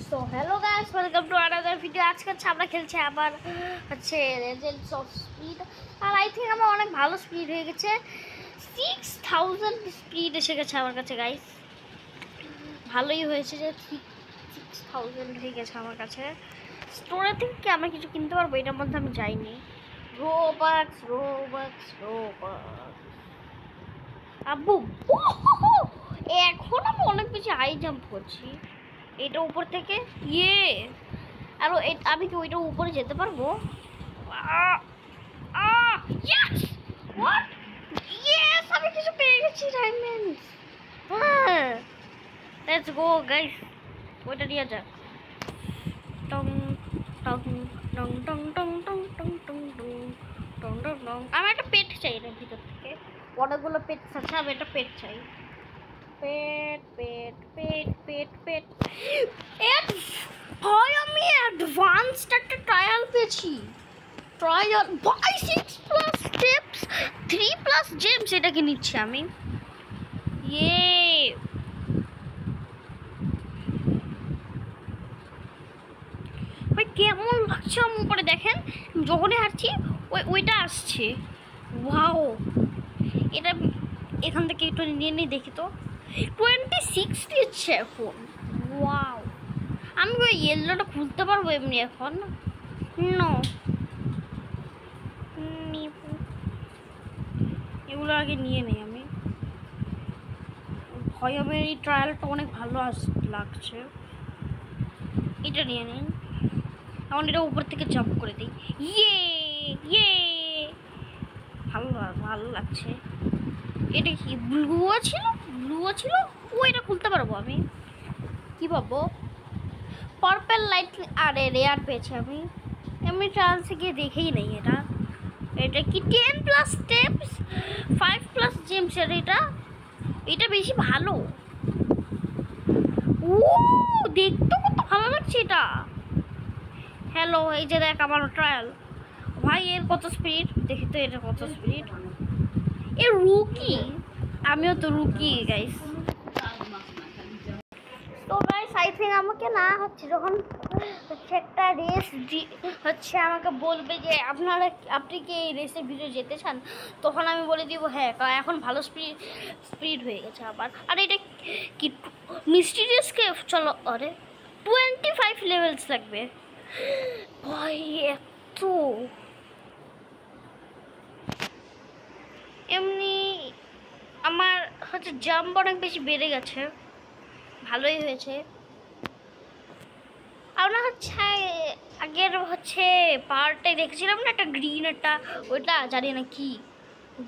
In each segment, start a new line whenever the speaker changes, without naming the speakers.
So hello guys, welcome to another video. আজকে আমরা খেলছি আবার রেজেন্টস অফ স্পিড। আর আই থিঙ্ক আমার অনেক ভালো স্পিড হয়ে গেছে। 6000 স্পিড এসে গেছে আমার কাছে গাইস। ভালোই হয়েছে যে 6000 হয়ে গেছে আমার কাছে। স্টোরে থেকে কি আমরা কিছু কিনতে পারবো? এটার মধ্যে আমি যাইনি। রোবাক্স আব্বু, এখন আমি অনেক বেশি হাই জাম্প করছি এটা উপর থেকে। আর আমি কি ওইটা উপরে যেতে পারবো? আমি কিছু পেয়ে গেছি ডায়মন্ডস। হ্যাঁ, লেটস গো গাইস, ওইটা নিয়ে যাক। টং টং টং টং টং টং টং টং টং টং টং। আমি একটা পেট চাই এর ভিতর থেকে। অনেকগুলো পেট আছে, আমি একটা পেট চাই। পেট পেট পেট পেট পেট ভাই, আমি অ্যাডভান্সড একটা ট্রায়াল পেয়েছি। ট্রায়াল বাই 6+ স্টেপস 3+ জেমস, এটাকে নিচ্ছি আমি। ভাই কেমন লাগছে আমার উপরে দেখেন, যখনই হাঁটছি ওইটা আসছে। ওয়াও, এটা এখান থেকে একটু নিয়ে নিয়ে দেখি তো। 26 দিচ্ছে এখন। ওয়াও, আমি ওই ইয়েলোটা খুলতে পারবো এমনি এখন? নো, এগুলো আগে নিয়ে নেই আমি। ভয় হবে, এই ট্রায়ালটা অনেক ভালো লাগছে। এটা নিয়ে নিন, এখন এটা উপর থেকে জাম্প করে দিই। ইয়ে ভালো লাগছে। এটা কি ব্লুও ছিল? ও, এটা খুলতে পারবো আমি? কি পাবো? Purple light. আরে রেয়ার পেয়েছি আমি। এমনি ট্রায়ালসে গিয়ে দেখেই নেই এটা কি 10+ স্টেপস 5+ জেমস। এটা বেশি ভালো। ও, দেখতে কত ভালো লাগছে এটা। হ্যালো, এই যে দেখ আমার ট্রায়াল। ভাই এর কত স্পিড দেখি তো, এটা কত স্পিড। এ রুকি, আমিও তো রুকি গাইস। তো গাইস আই থিঙ্ক আমাকে না হচ্ছে যখন একটা রেস আমাকে বলবে যে আপনি কি এই রেসের ভিডিও যেতে চান, তখন আমি বলে দিব হ্যাঁ, কারণ এখন ভালো স্পিড হয়ে গেছে আবার। আর এটা কি মিস্টিরিয়াস কেভ? চলো। আরে 25 লেভেলস লাগবে ভাই, এত এমনি আমার জাম্প অনেক বেশি বেড়ে গেছে, ভালোই হয়েছে। আমরা আগের পার্টে দেখেছিলাম না, একটা গ্রিন একটা, ওইটা জানি না কি,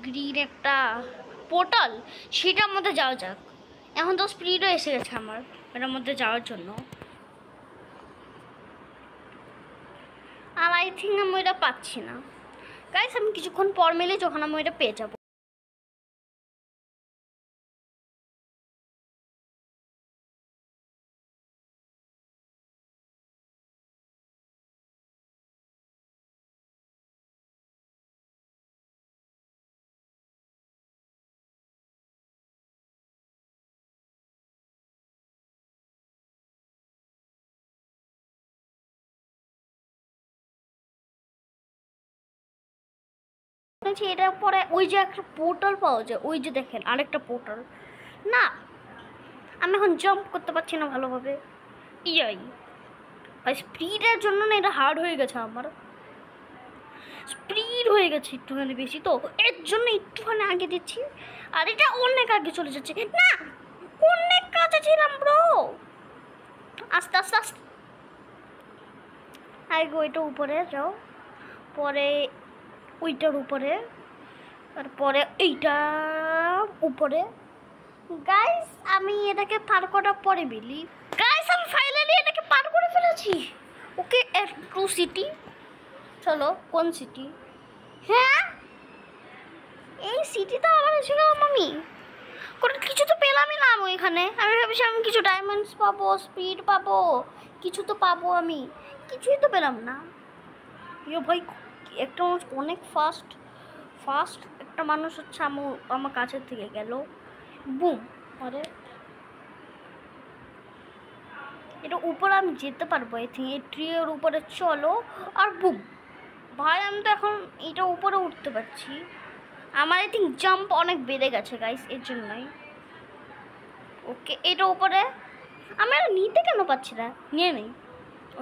গ্রিন একটা পোর্টাল, সেটার মধ্যে যাওয়া যাক। এখন তো স্পিডও এসে গেছে আমার এটার মধ্যে যাওয়ার জন্য। আর আই থিঙ্ক আমি ওইটা পাচ্ছি না গাইস। আমি কিছুক্ষণ পর মেলে যখন আমি ওইটা পেয়ে যাবো। এটার পরে ওই যে একটা পোর্টাল পাওয়া যায়, ওই যে দেখেন আরেকটা পোর্টাল। না, আমি এখন জাম্প করতে পারছি না ভালোভাবে। ভাই স্পিডের জন্য না এটা হার্ড হয়ে গেছে আমার। স্পিড হয়ে গেছে একটুখানি বেশি, তো এর জন্য একটুখানি আগে দিচ্ছি। আর এটা অনেক আগে চলে যাচ্ছে। না, অনেক কাছে ছিলাম ব্রো। আস্তে আস্তে আস্তে আগে ওইটা উপরে যাও, পরে ওইটার উপরে, তারপরে এইটা উপরে। গাইস আমি এটাকে পার করার পরে বেলি। গাইস আমি ফাইনালি এটাকে পার করে ফেলেছি। ওকে, টু সিটি। চলো, কোন সিটি? হ্যাঁ, এই সিটিটা আবার এসে গেলাম আমি। কোনো কিছু তো পেলামই না আমি এখানে। আমি ভেবেছি আমি কিছু ডায়মন্ডস পাবো, স্পিড পাবো, কিছু তো পাবো, আমি কিছুই তো পেলাম না। ভাই একটা মানুষ অনেক ফাস্ট একটা মানুষ আমার কাছের থেকে গেল, বুম। আরে এটা উপরে আমি যেতে পারবো আই থিঙ্ক। এই ট্রির উপরে চলো আর বুম। ভাই আমি তো এখন এটা উপরে উঠতে পারছি। আমার আই থিঙ্ক জাম্প অনেক বেড়ে গেছে গাইস, এর জন্যই। ওকে এটা উপরে আমি আর নিতে কেন পাচ্ছি না, নিয়ে নেই।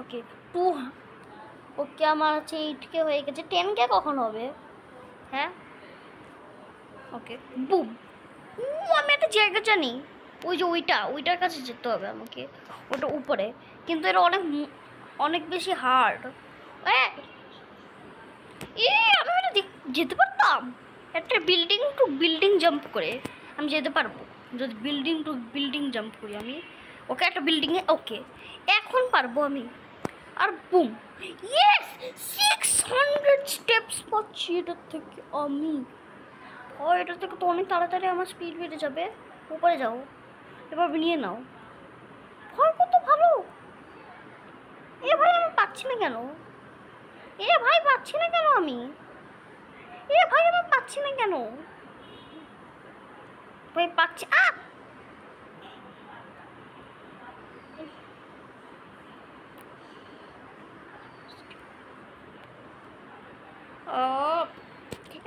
ওকে 2, ওকে আমার হচ্ছে 8K হয়ে গেছে। 10K কখন হবে? হ্যাঁ ওকে বুম। আমি একটা জায়গা জানি, ওই যে ওইটার কাছে যেতে হবে আমাকে, ওটা উপরে। কিন্তু এটা অনেক অনেক বেশি হার্ড। আমি এটা যেতে পারতাম একটা বিল্ডিং টু বিল্ডিং জাম্প করে। আমি যেতে পারবো যদি বিল্ডিং টু বিল্ডিং জাম্প করি আমি। ওকে একটা বিল্ডিংয়ে, ওকে এখন পারবো আমি। আর বুম, ইয়েস 600 স্টেপস পাচ্ছি এটার থেকে আমি। এটার থেকে তো অনেক তাড়াতাড়ি আমার স্পিড বেড়ে যাবে। উপরে যাও, এবার নিয়ে নাও। ভয় কত ভালো। এ ভাই আমি পাচ্ছি না কেন? এ ভাই পাচ্ছি না কেন আমি? এ ভাই আমি পাচ্ছি না কেন? ভাই পাচ্ছি।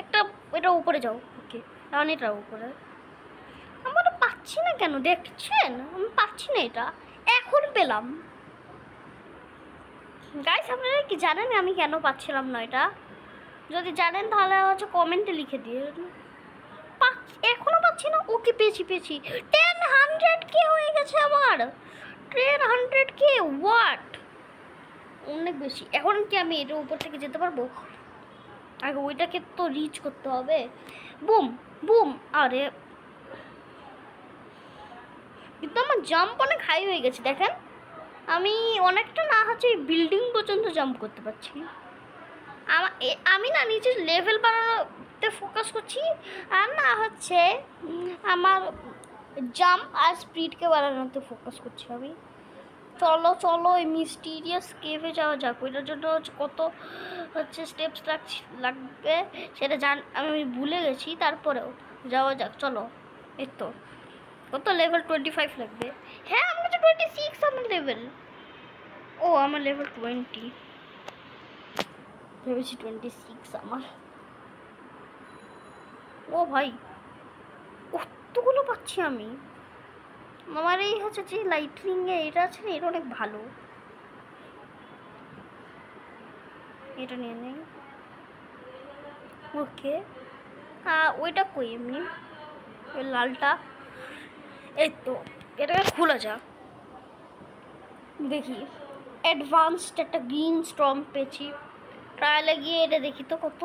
একটা এটা উপরে যাও। ওকে কারণ এটা উপরে আমরা পাচ্ছি না কেন দেখছেন? আমি পাচ্ছি না, এটা এখন পেলাম। গাইস আপনারা কি জানেন আমি কেন পাচ্ছিলাম না এটা? যদি জানেন তাহলে হচ্ছে কমেন্টে লিখে দিয়ে। এখনো পাচ্ছি না। ওকে পেয়েছি 100K হয়ে গেছে আমার। 100K ওয়াট, অনেক বেশি। এখন কি আমি এটার উপর থেকে যেতে পারবো? আগে ওইটাকে তো রিচ করতে হবে। Boom boom. আরে কিন্তু আমার জাম্প অনেক হাই হয়ে গেছে দেখেন। আমি অনেকটা না হচ্ছে বিল্ডিং পর্যন্ত জাম্প করতে পারছি। আমি না নিজের লেভেল বাড়ানোতে ফোকাস করছি, আর না হচ্ছে আমার জাম্প আর স্পিডকে বাড়ানোতে ফোকাস করছি আমি। চলো চলো এই মিস্টিরিয়াস কেভে যাওয়া যাক। ওইটার জন্য কত হচ্ছে স্টেপস লাগবে সেটা আমি ভুলে গেছি, তারপরেও যাওয়া যাক চলো। এই তো কত লেভেল 25 লাগবে। হ্যাঁ আমার কাছে 26 আমার লেভেল। ও আমার লেভেল 20, ভেবেছি 26 আমার। ও ভাই কতগুলো পাচ্ছি আমি। আমার এই হচ্ছে যে লাইটনিংয়ে এটা আছে না, এটা অনেক ভালো। এটা নিয়ে নেই। ওকে ওইটা কই এমনি ওই লালটা? এই তো এটাকে খোলা যাক দেখি। অ্যাডভান্সড একটা গ্রিন স্টর্ম পেয়েছি। ট্রায়ালে গিয়ে এটা দেখি তো কত।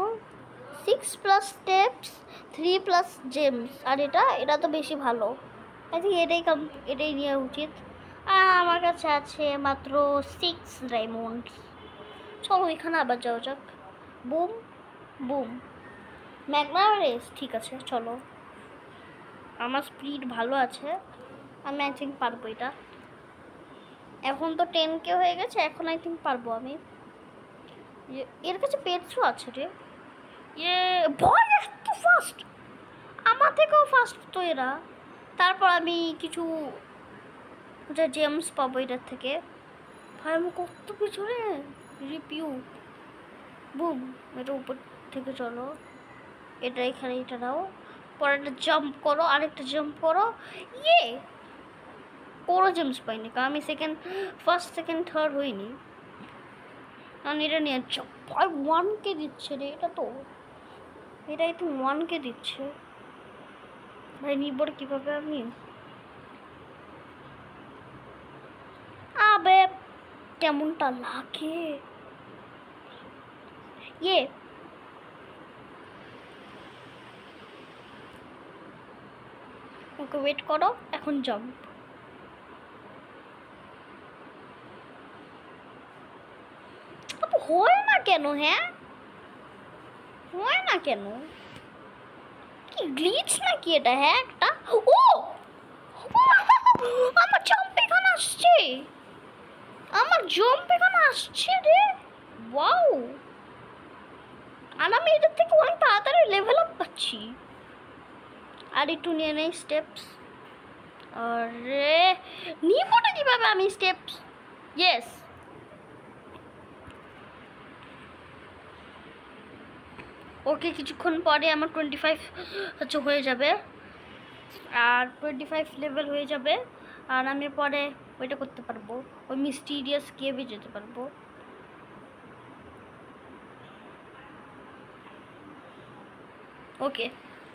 6+ স্টেপস 3+ জেমস। আর এটা তো বেশি ভালো। আই থিঙ্ক এটাই নেওয়া উচিত। আর আমার কাছে আছে মাত্র 6 ডায়মন্ডস। চলো এখানে আবার যাওয়া যাক। Boom boom Magna race. ঠিক আছে চলো, আমার স্পিড ভালো আছে, আমি আই থিঙ্ক পারবো এটা। এখন তো 10K হয়ে গেছে, এখন আই থিঙ্ক পারবো আমি। এর কাছে পেটসও আছে রে। ভয় এত ফাস্ট, আমার থেকেও ফাস্ট তো এরা। তারপর আমি কিছু জেমস পাবো এটার থেকে। ভাই আমি কত কিছু রে রিপিউ। বুম এটা উপর থেকে চলো, এটা এখানে এটা দাও। পরে একটা জাম্প করো, আরেকটা জাম্প করো। কোনো জেমস পাইনি কারণ আমি ফার্স্ট সেকেন্ড থার্ড হইনি। কারণ এটা নিয়ে ভাই 1K দিচ্ছে রে। এটা একটু 1K দিচ্ছে। ভাই নিব কীভাবে আমি? আবে কেমনটা লাগে ওকে ওয়েট করো, এখন জাম্প। হয় না কেন? হ্যাঁ হয় না কেন? কি গ্লিচ নাকি এটা? হ্যাঁ একটা। ও আমার জাম্প এখানে আসছে, আমার জাম্প এখানে আসছে রে। ওয়াও, আর আমি এটার থেকে অনেক তাড়াতাড়ি লেভেল আপ পাচ্ছি। আর একটু নিয়ে নেই স্টেপস। আরে নিবোটা কিভাবে আমি স্টেপস? ইয়েস। ওকে, কিছুক্ষণ পরে আমার 25 হচ্ছে হয়ে যাবে, আর 25 লেভেল হয়ে যাবে, আর আমি পরে ওইটা করতে পারবো, ওই মিস্টিরিয়াস কেভে যেতে পারবো। Okay,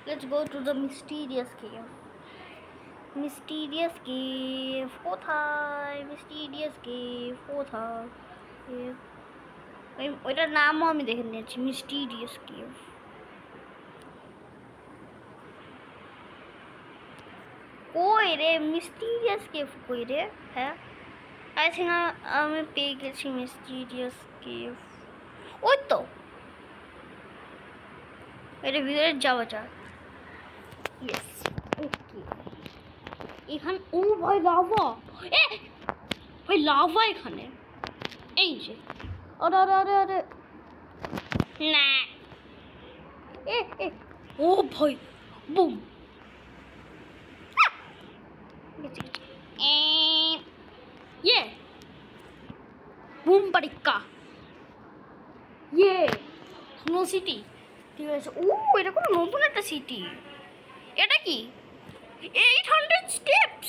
let's go to the mysterious cave. Mysterious cave কোথায়? মিস্টিরিয়াস কেভ কোথায়? ওইটার নামও আমি দেখে নিয়েছি, মিস্টিরিয়াস কেভ। কই রে মিস্টিরিয়াস কেভ? কই রে? হ্যাঁ, আই থিঙ্ক আমি পেয়ে গেছি মিস্টিরিয়াস কেভ। ওই তো, এটা ভিতরে যাওয়া যাক। ইয়েস, ওকে। এখানে ও ভাই লাভা, এ ভাই লাভা এখানে, এই যে। আরে আরে আরে আরে না, এ এ ও ভাই বুম, ইয়ে বুম পারিক্কা, ইয়ে স্নো সিটি। ঠিক আছে, ও এটা কোনো নতুন একটা সিটি। এটা কি 800 স্টেপস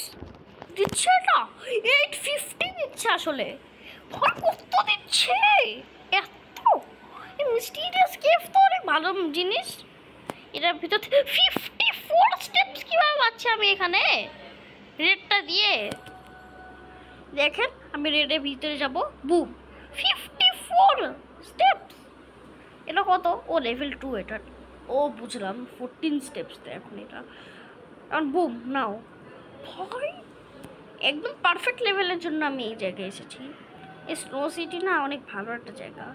দিচ্ছে? এটা 850 দিচ্ছে আসলে। ভাই কত দিচ্ছে এত! এই মিস্টিরিয়াস কেভ তো অনেক ভালো জিনিস। এটার ভিতর 54 স্টেপস কিভাবে পাচ্ছি আমি এখানে রেডটা দিয়ে? দেখেন, আমি রেডের ভিতরে যাব, বুম 54 স্টেপস। এটা কত? ও লেভেল 2 এটা। ও বুঝলাম, 14 স্টেপস তো এখন এটা। এখন বুম নাও। ভাই একদম পারফেক্ট লেভেলের জন্য আমি এই জায়গায় এসেছি। এই স্নো সিটি না অনেক ভালো একটা জায়গা।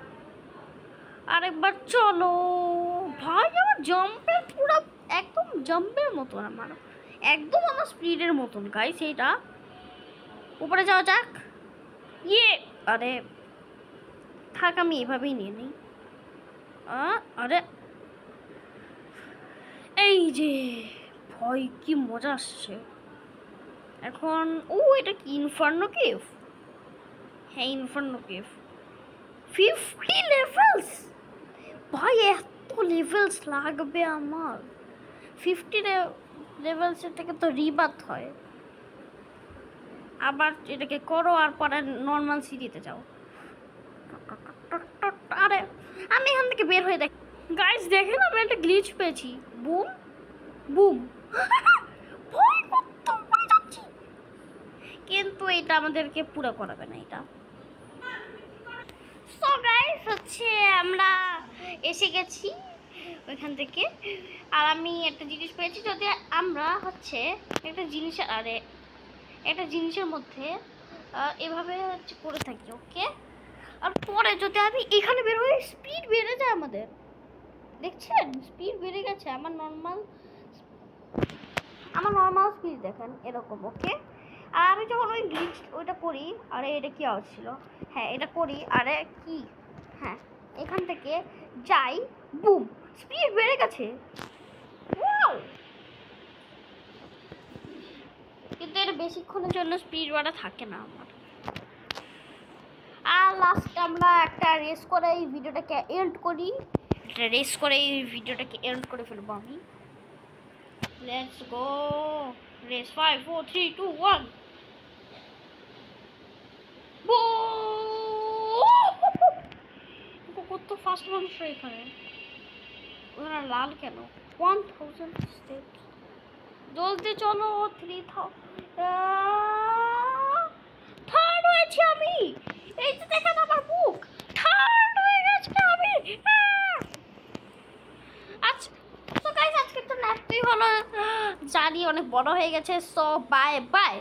আরেকবার চলো ভাই, আমার জাম্পের পুরো একদম জাম্পের মতন, আমার একদম আমার স্পিডের মতন গাইস। এইটা উপরে যাওয়া যাক। ইয়ে আরে থাক, আমি এভাবেই নিয়ে নিই। আরে এই যে ভয়, কি মজা আসছে এখন। ও এটা কি ইনফার্নো কেভ? হ্যাঁ ইনফার্নো কেভ। 50 লেভেলস ভাই, এত লেভেলস লাগবে আমার? 50 লেভেলসের থেকে তো রিবার্থ হয়। আবার এটাকে করো আর পরে নর্মাল সিটিতে যাও। আরে আমি এখান থেকে বের হয়ে দেখ গাইস, দেখেন আমি একটা গ্লিচ পেয়েছি। বুম বুম ভয় কত উপরে যাচ্ছি, কিন্তু এটা আমাদেরকে পুরো করাবে না এটা। সো গাইস হচ্ছে আমরা এসে গেছি ওইখান থেকে, আর আমি একটা জিনিস পেয়েছি। যদি আমরা হচ্ছে একটা জিনিসের মধ্যে এভাবে হচ্ছে করে থাকি, ওকে, আর পরে যদি আমি এখানে বের হই, স্পিড বেড়ে যায় আমাদের। দেখছেন স্পিড বেড়ে গেছে আমার নর্মাল স্পিড দেখেন এরকম, ওকে। আর আমি যখন ওই গ্লিচ ওইটা করি, আরে এটা কি আওয়াজ ছিল? হ্যাঁ এটা করি, আরে কি, হ্যাঁ এখান থেকে যাই, বুম স্পিড বেড়ে গেছে। কিন্তু এটা বেশিক্ষণের জন্য স্পিড বাড়া থাকে না আমার। আর লাস্ট আমরা একটা রেস করে এই ভিডিওটাকে এন্ড করি। ফেলবো আমি। লেটস গো রেস, 5 4 3 2 1 কত ফাস্ট মানুষ এখানে। ওরা লাল কেন? 1000 স্টেপস। জলদি চলো। 3000 থার্ড হয়েছি আমি। এই যে দেখেন আমার বুক, থার্ড হয়ে গেছে আমি। আচ্ছা তো গাইস, আজকে তো ন্যাপই হলো, জানি অনেক বড় হয়ে গেছে। So bye bye.